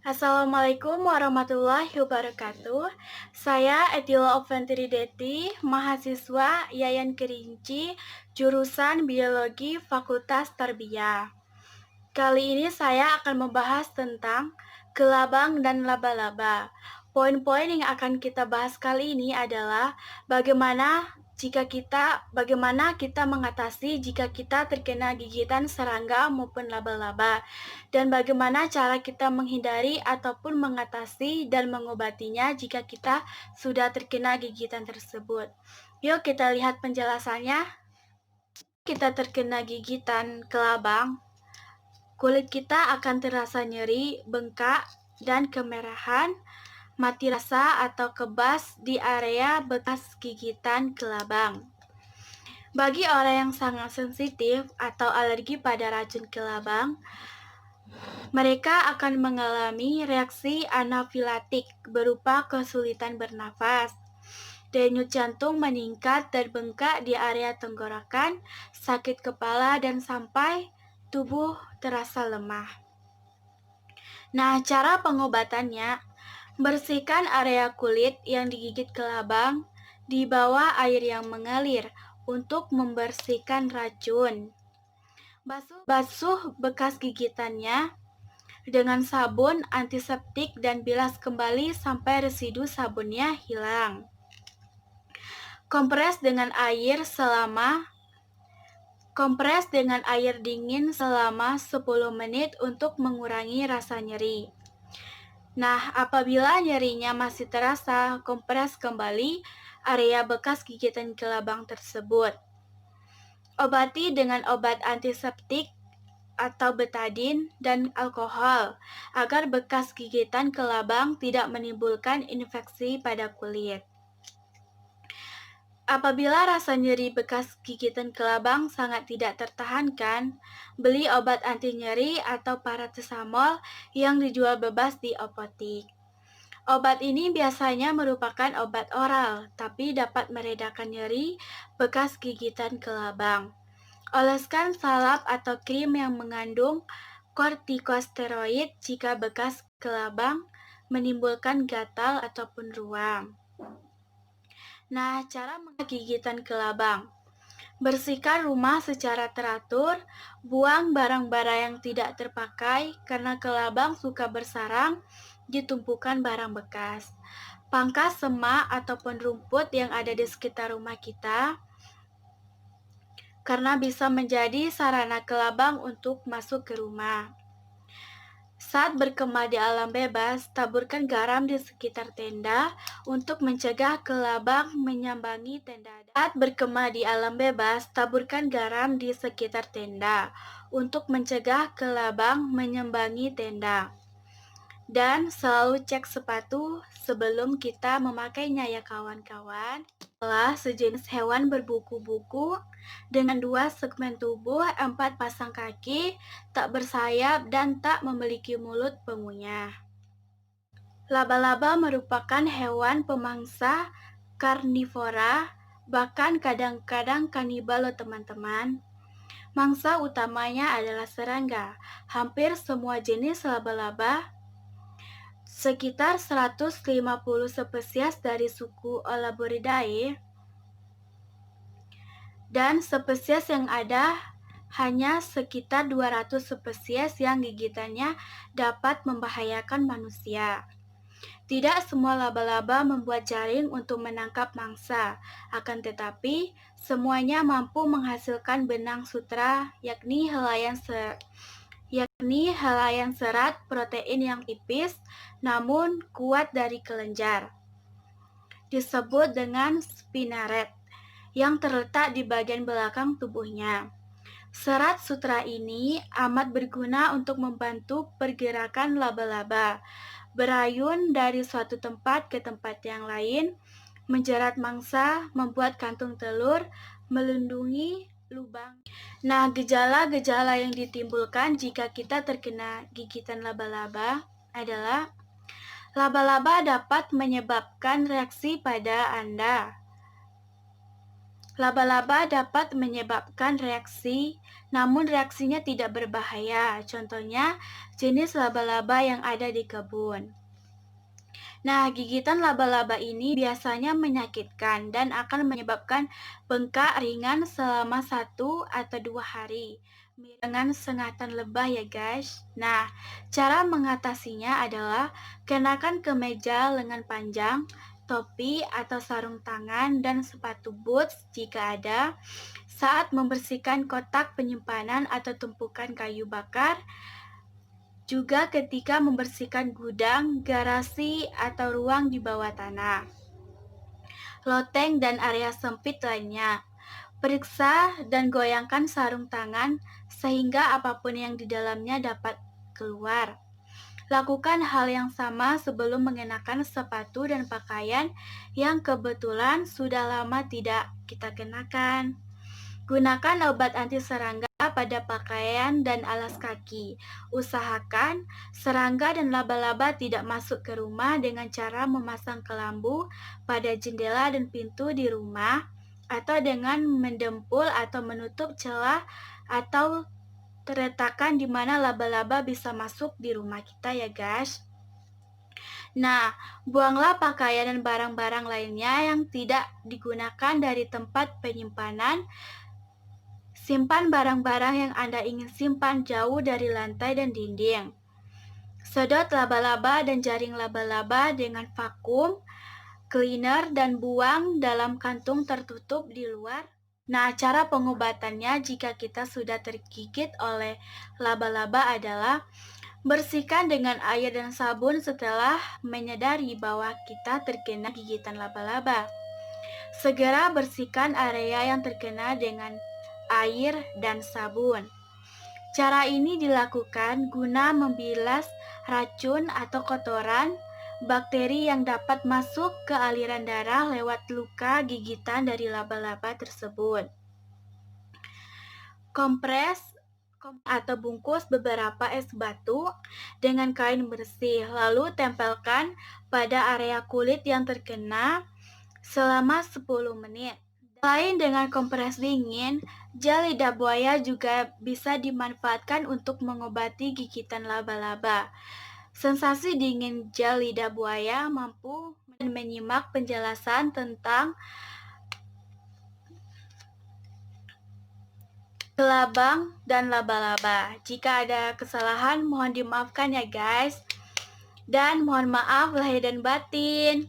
Assalamualaikum warahmatullahi wabarakatuh. Saya Etila Deti, mahasiswa Yayan Kerinci, jurusan Biologi Fakultas Tarbiyah. Kali ini saya akan membahas tentang kelabang dan laba-laba. Poin-poin yang akan kita bahas kali ini adalah bagaimana kita mengatasi jika kita terkena gigitan serangga maupun laba-laba, dan bagaimana cara kita menghindari ataupun mengatasi dan mengobatinya jika kita sudah terkena gigitan tersebut. Yuk kita lihat penjelasannya. Kita terkena gigitan kelabang, kulit kita akan terasa nyeri, bengkak, dan kemerahan, mati rasa atau kebas di area bekas gigitan kelabang. Bagi orang yang sangat sensitif atau alergi pada racun kelabang, mereka akan mengalami reaksi anafilatik berupa kesulitan bernafas, denyut jantung meningkat dan bengkak di area tenggorokan, sakit kepala, dan sampai tubuh terasa lemah. Nah, cara pengobatannya, bersihkan area kulit yang digigit kelabang di bawah air yang mengalir untuk membersihkan racun. Basuh bekas gigitannya dengan sabun antiseptik dan bilas kembali sampai residu sabunnya hilang. Kompres dengan air dingin selama 10 menit untuk mengurangi rasa nyeri. Nah, apabila nyerinya masih terasa, kompres kembali area bekas gigitan kelabang tersebut. Obati dengan obat antiseptik atau betadin dan alkohol agar bekas gigitan kelabang tidak menimbulkan infeksi pada kulit. Apabila rasa nyeri bekas gigitan kelabang sangat tidak tertahankan, beli obat anti nyeri atau paracetamol yang dijual bebas di apotik. Obat ini biasanya merupakan obat oral, tapi dapat meredakan nyeri bekas gigitan kelabang. Oleskan salep atau krim yang mengandung kortikosteroid jika bekas kelabang menimbulkan gatal ataupun ruam. Nah, cara gigitan kelabang. Bersihkan rumah secara teratur, buang barang-barang yang tidak terpakai karena kelabang suka bersarang di tumpukan barang bekas. Pangkas semak ataupun rumput yang ada di sekitar rumah kita karena bisa menjadi sarana kelabang untuk masuk ke rumah. Saat berkemah di alam bebas, taburkan garam di sekitar tenda untuk mencegah kelabang menyambangi tenda. Saat berkemah di alam bebas, taburkan garam di sekitar tenda untuk mencegah kelabang menyambangi tenda. Dan selalu cek sepatu sebelum kita memakainya ya kawan-kawan. Adalah sejenis hewan berbuku-buku dengan 2 segmen tubuh, 4 pasang kaki, tak bersayap, dan tak memiliki mulut pengunyah. Laba-laba merupakan hewan pemangsa karnivora, bahkan kadang-kadang kanibal loh teman-teman. Mangsa utamanya adalah serangga. Hampir semua jenis laba-laba, sekitar 150 spesies dari suku Olaboridae, dan spesies yang ada hanya sekitar 200 spesies yang gigitannya dapat membahayakan manusia. Tidak semua laba-laba membuat jaring untuk menangkap mangsa, akan tetapi semuanya mampu menghasilkan benang sutra, yakni helaian serat protein yang tipis namun kuat dari kelenjar, disebut dengan spinaret, yang terletak di bagian belakang tubuhnya. Serat sutra ini amat berguna untuk membantu pergerakan laba-laba, berayun dari suatu tempat ke tempat yang lain, menjerat mangsa, membuat kantung telur, melindungi lubang. Nah, gejala-gejala yang ditimbulkan jika kita terkena gigitan laba-laba adalah laba-laba dapat menyebabkan reaksi pada Anda. Laba-laba dapat menyebabkan reaksi, namun reaksinya tidak berbahaya. Contohnya, jenis laba-laba yang ada di kebun. Nah, gigitan laba-laba ini biasanya menyakitkan dan akan menyebabkan bengkak ringan selama 1 atau 2 hari. Dengan sengatan lebah ya guys. Nah, cara mengatasinya adalah kenakan kemeja lengan panjang, topi atau sarung tangan, dan sepatu boots jika ada, saat membersihkan kotak penyimpanan atau tumpukan kayu bakar, juga ketika membersihkan gudang, garasi, atau ruang di bawah tanah, loteng, dan area sempit lainnya. Periksa dan goyangkan sarung tangan sehingga apapun yang di dalamnya dapat keluar. Lakukan hal yang sama sebelum mengenakan sepatu dan pakaian yang kebetulan sudah lama tidak kita kenakan. Gunakan obat anti serangga pada pakaian dan alas kaki. Usahakan serangga dan laba-laba tidak masuk ke rumah dengan cara memasang kelambu pada jendela dan pintu di rumah, atau dengan mendempul atau menutup celah atau retakan di mana laba-laba bisa masuk di rumah kita ya guys. Nah, buanglah pakaian dan barang-barang lainnya yang tidak digunakan dari tempat penyimpanan. Simpan barang-barang yang Anda ingin simpan jauh dari lantai dan dinding. Sedot laba-laba dan jaring laba-laba dengan vakum cleaner dan buang dalam kantung tertutup di luar. Nah, cara pengobatannya jika kita sudah tergigit oleh laba-laba adalah bersihkan dengan air dan sabun setelah menyadari bahwa kita terkena gigitan laba-laba. Segera bersihkan area yang terkena dengan air dan sabun. Cara ini dilakukan guna membilas racun atau kotoran bakteri yang dapat masuk ke aliran darah lewat luka gigitan dari laba-laba tersebut. Kompres atau bungkus beberapa es batu dengan kain bersih, lalu tempelkan pada area kulit yang terkena selama 10 menit. Selain dengan kompres dingin, gel lidah buaya juga bisa dimanfaatkan untuk mengobati gigitan laba-laba. Sensasi dingin gel lidah buaya mampu menyimak penjelasan tentang kelabang dan laba-laba. Jika ada kesalahan, mohon dimaafkan ya guys. Dan mohon maaf lahir dan batin.